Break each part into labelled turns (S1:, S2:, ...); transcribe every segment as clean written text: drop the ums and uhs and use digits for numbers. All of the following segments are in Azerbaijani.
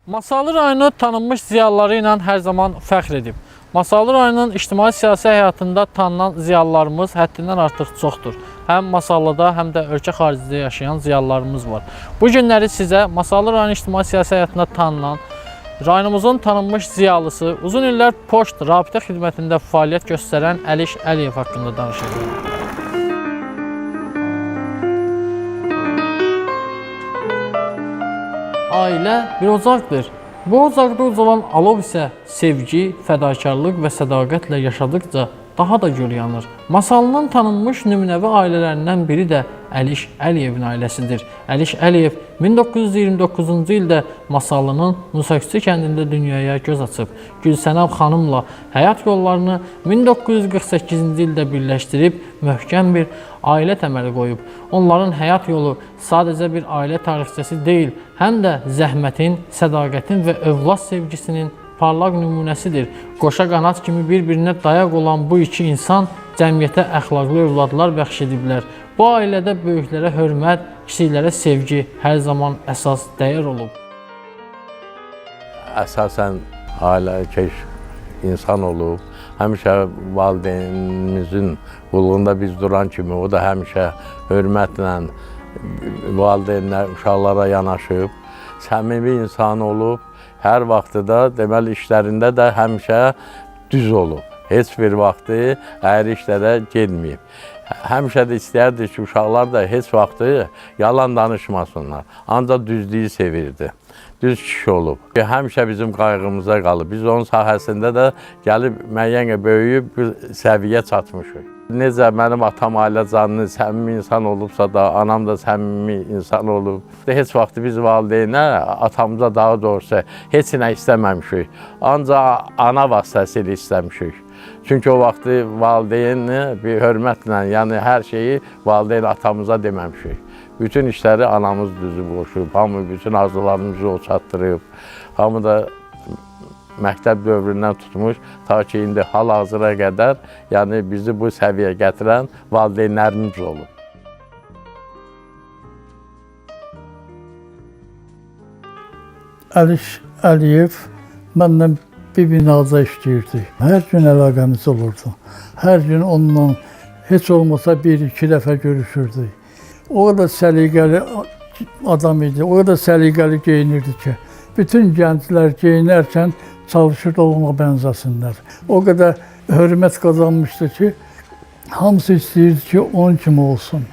S1: Masallı rayonu tanınmış ziyalıları ilə hər zaman fəxr edib. Masallı rayonunun ictimai-siyasi həyatında tanınan ziyalılarımız həddindən artıq çoxdur. Həm Masallıda, həm də ölkə xaricində yaşayan ziyalılarımız var. Bu günləri sizə Masallı rayonu ictimai-siyasi həyatında tanınan, rayonumuzun tanınmış ziyalısı, uzun illər poçt rabitə xidmətində fəaliyyət göstərən Əliş Əliyev haqqında danışacağıq. Ailə bir ocaqdır. Bu ocaqda ucalan alov isə sevgi, fədakarlıq və sədaqətlə yaşadıqca daha da gül yanır. Masallının tanınmış nümunəvi ailələrindən biri də Əliş Əliyevin ailəsidir. Əliş Əliyev 1929-cu ildə Masallının Musaküçü kəndində dünyaya göz açıb. Gülsənab xanımla həyat yollarını 1948-ci ildə birləşdirib möhkəm bir ailə təməli qoyub. Onların həyat yolu sadəcə bir ailə tarixçəsi deyil, həm də zəhmətin, sədaqətin və övlad sevgisinin parlaq nümunəsidir. Qoşa qanat kimi bir-birinə dayaq olan bu iki insan cəmiyyətə əxlaqlı övladlar bəxş ediblər. Bu ailədə böyüklərə hörmət, kiçiklərə sevgi hər zaman əsas dəyər olub.
S2: Əsasən ailəkeş insan olub. Həmişə valideynimizin qulluğunda biz duran kimi o da həmişə hörmətlə valideynlər uşaqlara yanaşıb. Səmimi insan olub. Hər vaxtı da deməli işlərində də həmişə düz olub. Heç bir vaxtı əyri işlərə getməyib. Həmişə də istəyərdi ki, uşaqlar da heç vaxtı yalan danışmasınlar. Ancaq düzlüyü sevirdi. Düz kişi olub. Həmişə bizim qayğımıza qalıb. Biz onun sahəsində də gəlib müəyyən böyüyüb bir səviyyə çatmışıq. Necə mənim atam ailə canlı, səmimi insan olubsa da, anam da səmimi insan olub. Heç vaxt biz valideynə, atamıza daha doğrusu heç nə istəməmişik. Ancaq ana vasitəsilə istəmişik. Çünki o vaxtı valideyni bir hörmətlə, yəni hər şeyi valideyn atamıza deməmişik. Bütün işləri anamız düzüb qoşub, hamı bütün arzularımızı o çatdırıb. Hamı da məktəb dövründən tutmuş, ta ki indi hal-hazıra qədər, yəni bizi bu səviyyəyə gətirən valideynlərimiz olub.
S3: Əliş Əliyev məndən bir binada işləyirdi. Hər gün əlaqəmiz olurdu. Hər gün onunla heç olmasa bir-iki dəfə görüşürdük. O qədər səliqəli adam idi, o qədər səliqəli geyinirdi ki, bütün gənclər geyinərkən çalışırdı ona bənzəsinlər. O qədər hörmət qazanmışdı ki, hamısı istəyirdi ki, onun kimi olsun.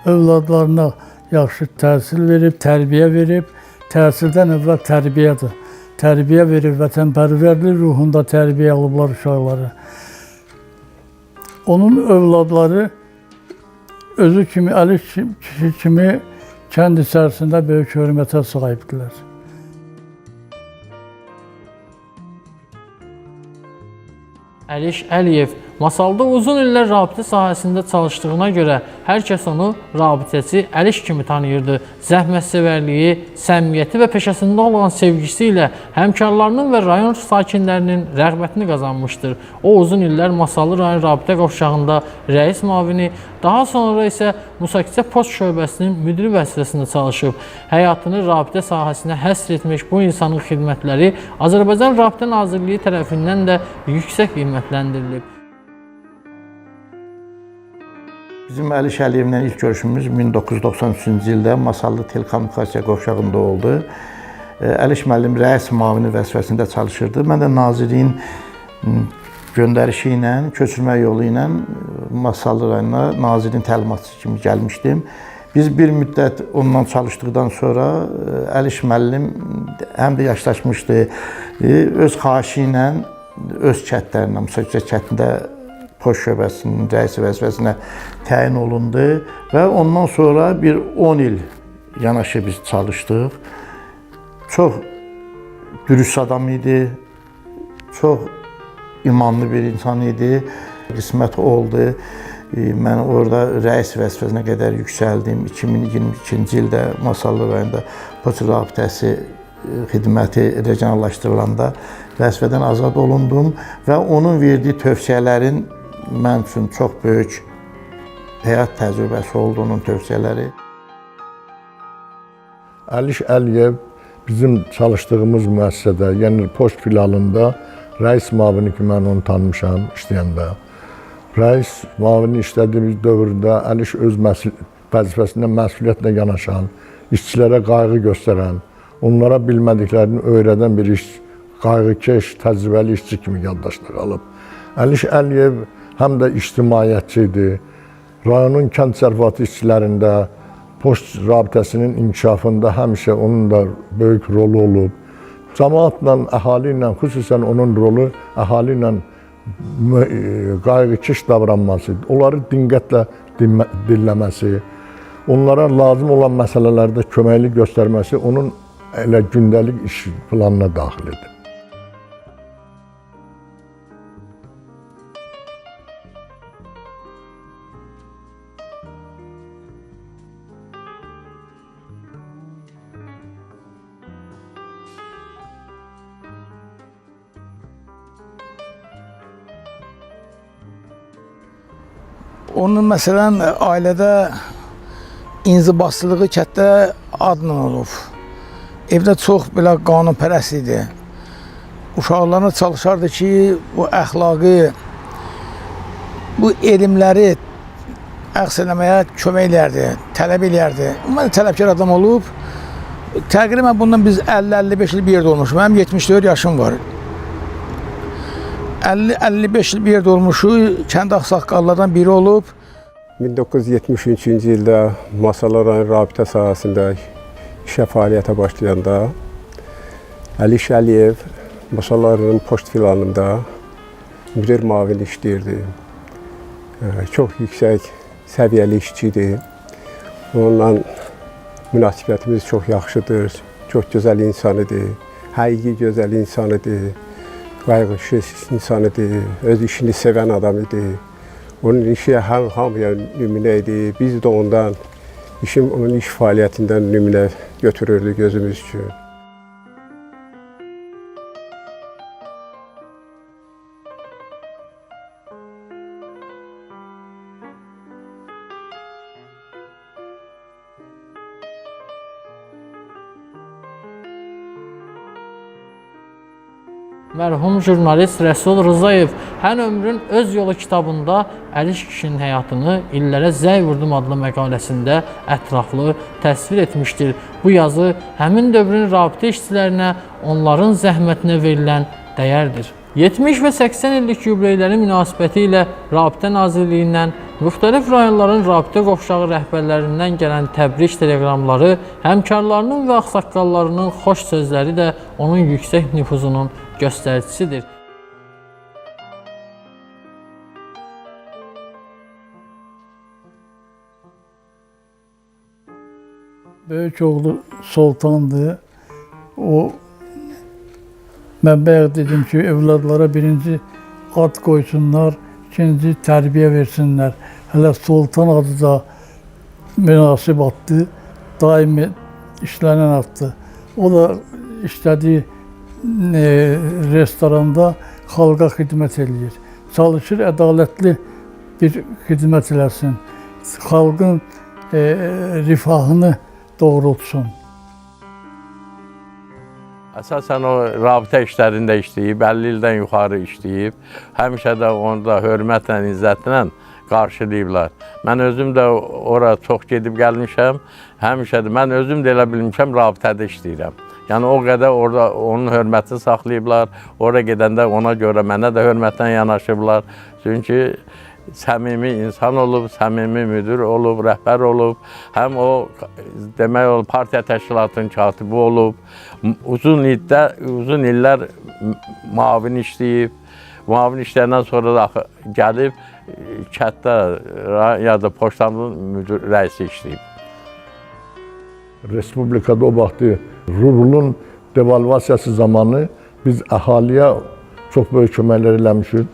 S3: Övladlarına yaxşı təhsil verib, tərbiyə verib, təhsildən əvvəl tərbiyədir. Tərbiyə verib, vətənpərvərlik ruhunda tərbiyə alıblar uşaqları. Onun övladları özü kimi, Əliş kişi kimi kənd içərisində böyük hörmətə sahibdilər.
S1: Əliş Əliyev Masalda uzun illər rabitə sahəsində çalışdığına görə hər kəs onu rabitəçi Əliş kimi tanıyırdı. Zəhmətsevərliyi, səmimiyyəti və peşəsində olan sevgisi ilə həmkarlarının və rayon sakinlərinin rəğbətini qazanmışdır. O uzun illər Masallı rayon rabitə qovşağında rəis müavini, daha sonra isə Musaküçü poçt şöbəsinin müdiri vəzifəsində çalışıb. Həyatını rabitə sahəsinə həsr etmiş bu insanın xidmətləri Azərbaycan Rabitə Nazirliyi tərəfindən də yüksək qiymətləndirilib.
S4: Bizim Əliş Əliyevlə ilk görüşümüz 1993-cü ildə Masallı telekommunikasiya qovşağında oldu. Əliş müəllim rəis müavini vəzifəsində çalışırdı. Mən də nazirin göndərişi ilə, köçürmə yolu ilə Masallı rayonuna nazirin təlimatçısı kimi gəlmişdim. Biz bir müddət ondan çalışdıqdan sonra Əliş müəllim həm də yaşlaşmışdı. Öz xahişi ilə öz kəndlərinə, Musaküçü kəndində poçt şöbəsinin rəisi vəzifəsinə təyin olundu və ondan sonra bir 10 il yanaşı biz çalışdıq. Çox dürüst adam idi, çox imanlı bir insan idi. Qismət oldu. Mən orada rəis vəzifəsinə qədər yüksəldim. 2022-ci ildə Masallı rayonunda poçt rabitəsi xidməti regionallaşdırılanda vəzifədən azad olundum və onun verdiyi tövsiyələrin mən üçün çox böyük həyat təcrübəsi olduğunun tövsiyələri.
S5: Əliş Əliyev bizim çalışdığımız müəssisədə, yəni poçt filialında rəis müavini kimi mən onu tanımışam işləyəndə. Rəis müavini işlədiyimiz dövrdə Əliş öz vəzifəsində məsuliyyətlə yanaşan, işçilərə qayğı göstərən, onlara bilmədiklərini öyrədən bir qayğıkeş, təcrübəli işçi kimi yaddaşda qalıb. Əliş Əliyev həm də ictimaiyyətçi idi. Rayonun kənd təsərrüfatı işçilərində, poçt rabitəsinin inkişafında həmişə onun da böyük rolu olub. Cəmaatla, əhali ilə, xüsusən onun rolu əhali ilə qayğıkeş davranması, onları diqqətlə dinləməsi, onlara lazım olan məsələlərdə köməklik göstərməsi onun elə gündəlik iş planına daxil edir.
S6: Onun məsələn ailədə inzibasçılığı kənddə adla olub. Evdə çox belə qanunpərəst idi. Uşaqlarına çalışardı ki, bu əxlaqı, bu elmləri əxs eləməyə kömək eləyərdi, tələb eləyərdi. Mən tələbkar adam olub. Təqribən bundan biz 50-55 il bir yerdə olmuşum. Mənim 74 yaşım var. 50-55 il bir yerdə olmuşu, kənd ağsaqqallardan biri olub.
S7: 1973-cü ildə Masallı rayon rabitə sahəsində işə fəaliyyətə başlayanda Əliş Əliyev Masallı rayon poçt filialında müdir müavini işləyirdi. Çox yüksək səviyyəli işçidir. Onunla münasibətimiz çox yaxşıdır. Çox gözəl insan idi. Həqiqi gözəl insan idi. Qayğıkeş insan idi. Öz işini sevən adam idi. Onun işi hamıya nümunə idi. Biz də ondan, onun iş fəaliyyətindən nümunə götürürdük gözümüz üçün.
S1: Mərhum jurnalist Rəsul Rzayev Hər ömrün öz yolu kitabında Əliş kişinin həyatını illərə zəy vurdum adlı məqaləsində ətraflı təsvir etmişdir. Bu yazı həmin dövrün rabitə işçilərinə onların zəhmətinə verilən dəyərdir. 70 və 80 illik yubileylərin münasibəti ilə Rabitə Nazirliyindən, müxtəlif rayonların rabitə qovşağı rəhbərlərindən gələn təbrik teleqramları, həmkarlarının və ağsaqqallarının xoş sözləri də onun yüksək nüfuzunun göstəricisidir.
S3: Böyük oğlu Sultan'dı. O ben bayaq dedim ki, evladlara birinci ad koysunlar, ikinci tərbiyə versinlər. Hələ Sultan adı da münasib addı, daimi işlenen addı. O da işlədiyi restoranda xalqa xidmət eləyir. Çalışır, ədalətli bir xidmət eləsin. Xalqın rifahını doğrultsun.
S2: Əsasən o rabitə işlərində işləyib, 50 ildən yuxarı işləyib. Həmişə də onu da hörmətlə, izzətlə qarşılayıblar. Mən özüm də ora çox gedib gəlmişəm. Həmişə də mən özüm də elə bilmişəm, rabitədə işləyirəm. Yəni o qədər orada onun hörmətini saxlayıblar. Ora gedəndə ona görə mənə də hörmətlə yanaşıblar. Çünki səmimi insan olub, səmimi müdür olub, rəhbər olub. Həm o demək olar partiya təşkilatının katibi olub. Uzun illər müavin işləyib. Müavin işlərindən sonra da gəlib kənddə ya da poçtanın müdür rəisi işləyib.
S5: Respublikada o vaxtı rublun devalvasiyası zamanı biz əhaliyə çox böyük köməklər eləmişik.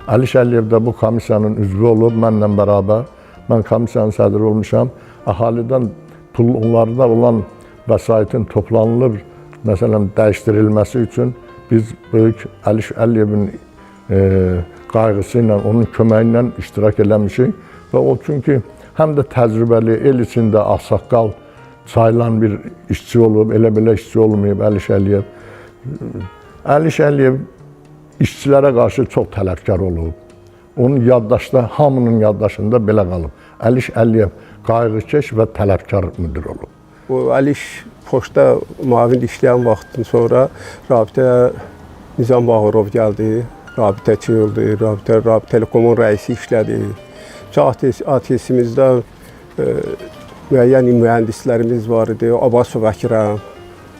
S5: Əliş Əliyev də bu komissiyanın üzvü olub, mənlə bərabər. Mən komissiyanın sədri olmuşam. Əhalidən onlarda olan vəsaitin toplanılır, məsələn, dəyişdirilməsi üçün biz böyük Əliş Əliyevin qayğısı ilə, onun köməyi ilə iştirak eləmişik. Və o çünki həm də təcrübəli, el içində ağsaqqal sayılan bir işçi olub, elə-belə işçi olmayıb Əliş Əliyev. Əliş Əliyev işçilərə qarşı çox tələbkar olub. Onun yaddaşda, hamının yaddaşında belə qalıb. Əliş Əliyev qayğıkeş və tələbkar müdir olub.
S7: Bu Əliş poçta müavin işləyən vaxtdan sonra Rabitə Nizam Bağırov gəldi, rabitəçi oldu, Rabitə Telekomun rəisi işlədi. ATS-imizdə müəyyən mühəndislərimiz var idi. Abbasov Əkrəm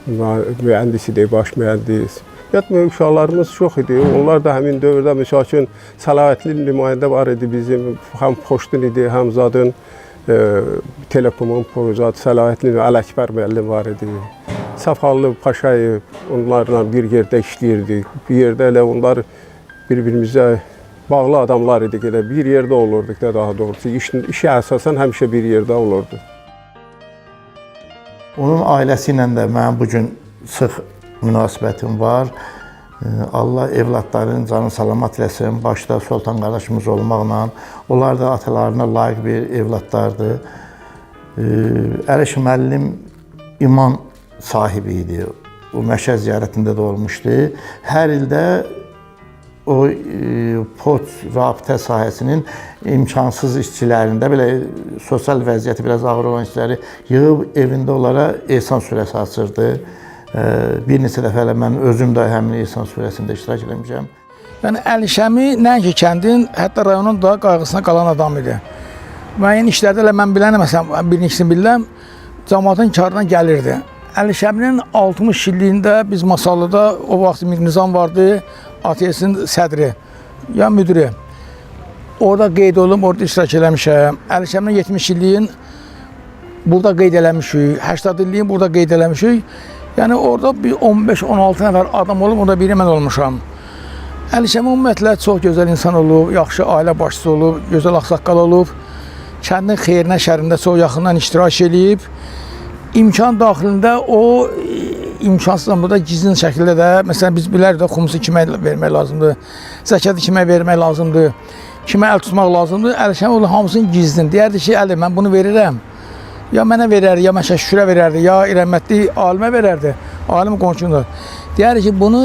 S7: mühəndis idi, baş mühəndis. Yatmıyor, uşaqlarımız çox idi. Onlar da həmin dövrdə, misal üçün, səlahiyyətli nümayəndə var idi bizim. Həm poçtun idi, həm zadın Telekomun zat səlahiyyətli Ələkbər müəllim var idi. Səfallı Paşayev, onlarla bir yerdə işləyirdik. Bir yerdə elə onlar bir-birimizə bağlı adamlar idik. Elə bir yerdə olurduq da daha doğrusu. İşə əsasən həmişə bir yerdə olurdu.
S4: Onun ailəsi ilə də mənim bugün sıx münasibətim var. Allah evlatların canı salamat eləsin. Başda Sultan qardaşımız olmaqla. Onlar da atalarına layiq bir evlatlardır. Əliş müəllim iman sahibi idi. O Məşəd ziyarətində də olmuşdu. Hər ildə o poçt rabitə sahəsinin imkansız işçilərində, belə sosial vəziyyəti biraz ağır olan işçiləri yığıb evində onlara ehsan surəsi açırdı. Bir neçə dəfə elə mən özüm də həmin ehsan surəsində iştirak etmişəm.
S6: Yəni Əliş əmi nəinki kəndin, hətta rayonun da qayğısına qalan adam idi. Müəyyən işlərdə elə mən bilən, məsələn, birincisini bilirəm, cəmaatın karına gəlirdi. Əliş əminin 60 illiyində biz Masallıda o vaxt Mir Nizam vardı, ATS-in sədri, ya müdürü. Orada qeyd olum, orada iştirak eləmişəm. Əliş əminin 70 illiyin burada qeyd eləmişik, 80 illiyin burada qeyd eləmişik. Yəni orada bir 15-16 nəfər adam olub, orada biri mən olmuşam. Əliş əmi ümumiyyətlə çox gözəl insan olub, yaxşı ailə başçısı olub, gözəl ağsaqqal olub. Kəndin xeyrinə, şərrində çox yaxından iştirak edib. İmkan daxilində o imkansız da gizlin şəkildə də, məsələn biz bilərik də xumusu kimə vermək lazımdır, zəkatı kimə vermək lazımdır, kimə əl tutmaq lazımdır. Əliş əmi onun hamısını gizlin. Deyərdi ki, Əli mən bunu verirəm. Ya mənə verərdi, ya məşəşkürə verərdi, ya rəhmətli alimə verərdi, alim qonşudur. Deyər ki, bunu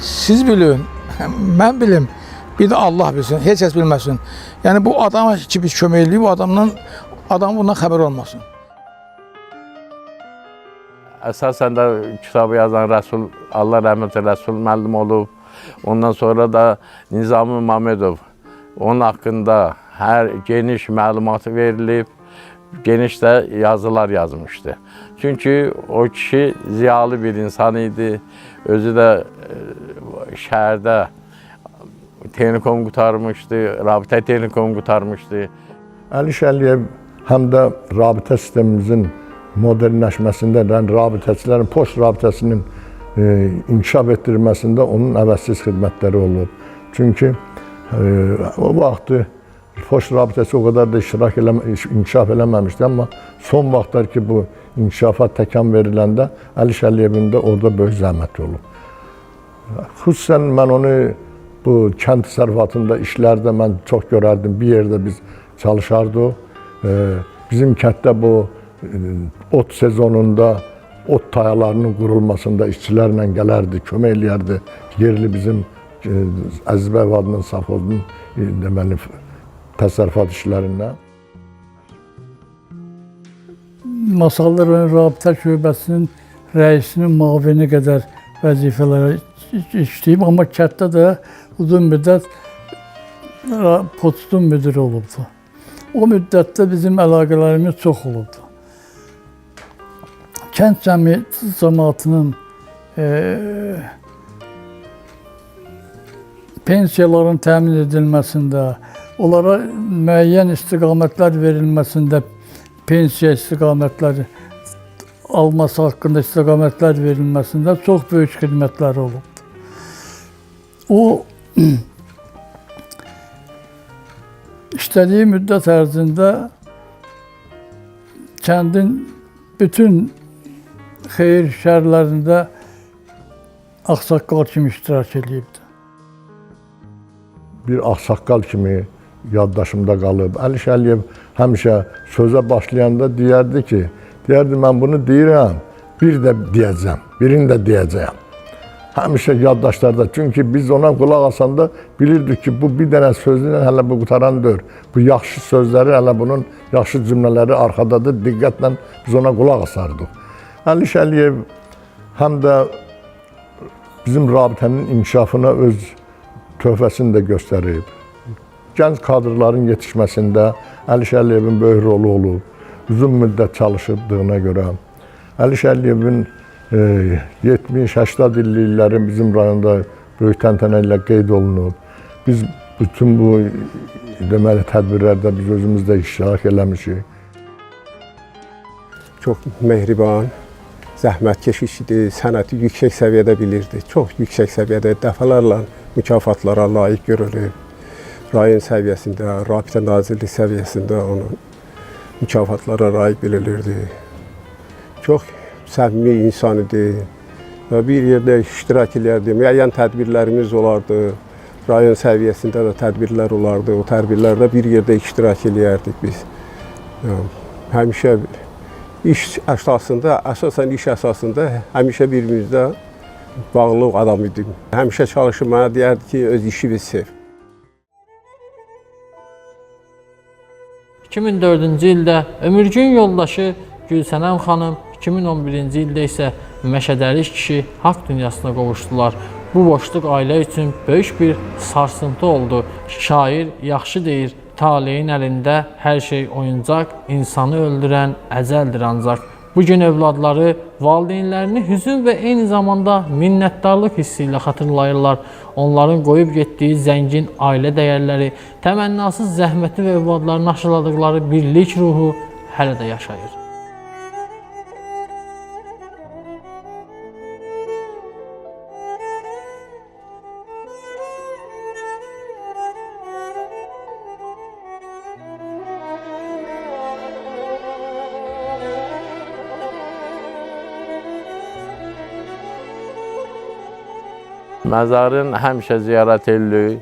S6: siz bilin, mən bilim, bir də Allah bilsin, heç kəs bilməsin. Yəni bu adama ki, biz kömək edirik, bu adamın bundan xəbər olmasın.
S2: Əsasən də kitabı yazan Rəsul, Allah rəhmət Rəsul müəllim olub. Ondan sonra da Nizami Mamedov, onun haqqında geniş məlumatı verilib. Geniş də yazılar yazmışdı. Çünki o kişi ziyalı bir insan idi. Özü də şəhərdə Telekom qutarmışdı, rabitə Telekom qutarmışdı.
S5: Əliş Əliyev həm də rabitə sistemimizin modernləşməsində, rabitəçilərin, poçt rabitəsinin inkişaf etdirilməsində onun əvəzsiz xidmətləri olub. Çünki o vaxtı poçt rabitəsi o qədər də inkişaf eləməmişdi, amma son vaxtlar ki, bu inkişafa təkan veriləndə Əliş Əliyevin də orada böyük zəhməti olub. Xüsusən mən onu bu kənd təsərrüfatında, işlərdə mən çox görərdim. Bir yerdə biz çalışardıq. Bizim kənddə bu ot sezonunda ot tayalarının qurulmasında işçilərlə gələrdi, kömək eləyərdi. Yerli bizim Əziz bəy adının safozunun deməli təsərrüfat işlərindən.
S3: Masallı rayon rabitə şöbəsinin rəisinin müavini qədər vəzifələrə işləyib, amma kənddə də uzun müddət poçtun müdürü olubdu. O müddətdə bizim əlaqələrimiz çox olubdu. Kənd cəmiyyətinin pensiyaların təmin edilməsində, onlara müəyyən istiqamətlər verilməsində, pensiya istiqamətləri alması haqqında istiqamətlər verilməsində çox böyük xidmətləri olubdu. O, işlədiyi müddət ərzində kəndin bütün xeyir şərlərində ağsaqqal kimi iştirak edibdi.
S5: Bir ağsaqqal kimi yaddaşımda qalıb. Əliş Əliyev həmişə sözə başlayanda deyərdi ki, Deyərdi, mən bunu deyirəm, bir də deyəcəm, birini də deyəcəyəm. Həmişə yaddaşlarda, çünki biz ona qulaq asanda bilirdik ki, bu bir dənə sözlə hələ bu qutaran deyil. Bu yaxşı sözləri, hələ bunun yaxşı cümlələri arxadadır, diqqətlə biz ona qulaq asardıq. Əliş Əliyev həm də bizim rabitənin inkişafına öz töhfəsini də göstərib. Gənc kadrların yetişməsində Əliş Əliyevin böyük rolu olub. Uzun müddət çalışdığına görə. Əliş Əliyevin 70-80 illiklərin bizim rayonda böyük təntənə ilə qeyd olunub. Biz bütün bu deməli tədbirlərdə biz özümüz də iştirak eləmişik.
S7: Çox mehriban, zəhmətkeş idi, sənəti yüksək səviyyədə bilirdi. Çox yüksək səviyyədə dəfələrlə mükafatlara layiq görülüb. Rayon səviyyəsində, Rabitə Nazirlik səviyyəsində onun mükafatlara layiq bililirdi. Çox səmimi insan idi və bir yerdə iştirak edirdi. Müəyyən tədbirlərimiz olardı. Rayon səviyyəsində də tədbirlər olardı. O tədbirlərdə bir yerdə iştirak edərdik biz. Həmişə iş əsasında, əsasən iş əsasında həmişə birimizdə bağlı adam idim. Həmişə çalışıb mənə deyərdi ki, öz işini sev.
S1: 2004-cü ildə ömürgün yoldaşı Gülsənəm xanım, 2011-ci ildə isə Məşədəli kişi haqq dünyasına qovuşdular. Bu boşluq ailə üçün böyük bir sarsıntı oldu. Şair yaxşı deyir, taleyin əlində hər şey oyuncaq, insanı öldürən əcəldir ancaq. Bugün övladları valideynlərini hüzün və eyni zamanda minnətdarlıq hissi ilə xatırlayırlar. Onların qoyub getdiyi zəngin ailə dəyərləri, təmənnasız zəhməti və övladlarını aşıladıqları birlik ruhu hələ də yaşayır.
S2: Məzarın həmişə ziyarət edilir.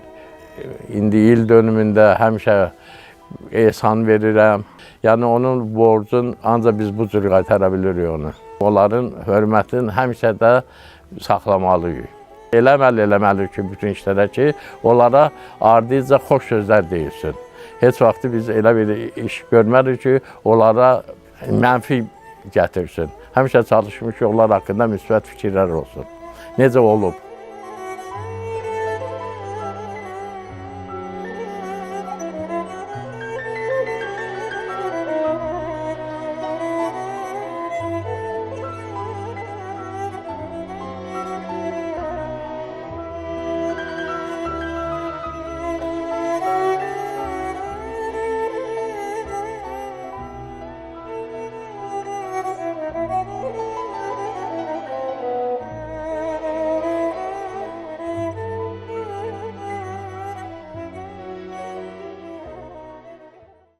S2: İndi il dönümündə həmişə ehsan verirəm. Yəni onun borcun ancaq biz bu cür qaytara bilirik onu. Onların hörmətini həmişə də saxlamalıyıq. Eləməli ki, bütün işlərə ki, onlara ardıca xoş sözlər deyilsin. Heç vaxt biz elə bir iş görmərik ki, onlara mənfi gətirsin. Həmişə çalışmış ki, onlar haqqında müsbət fikirlər olsun. Necə olub?